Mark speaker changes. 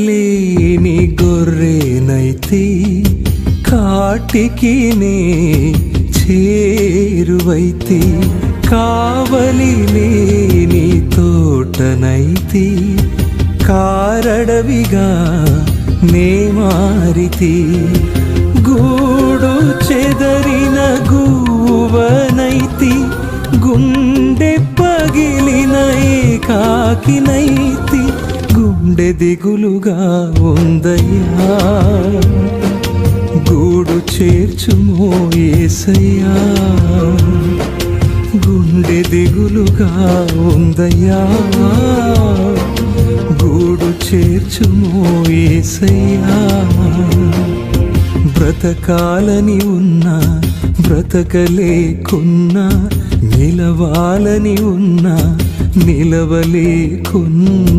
Speaker 1: లేని గొర్రెనైతే కాటికి నే చేరువైతే, కావలి లేని తోటనైతే కారడవిగా నే మారితే, గూడు చెదరిన గువ్వనైతి గుండె పగిలిన ఏకాకినైతి, గుండె దిగులుగా ఉందయ్యా గూడు చేర్చుమో యేసయ్యా, గుండె దిగులుగా ఉందయ్యా గూడు చేర్చుమో యేసయ్యా. బ్రతకాలని ఉన్నా బ్రతకలేకున్నా, నిలవాలని ఉన్నా నిలవలేకున్నా,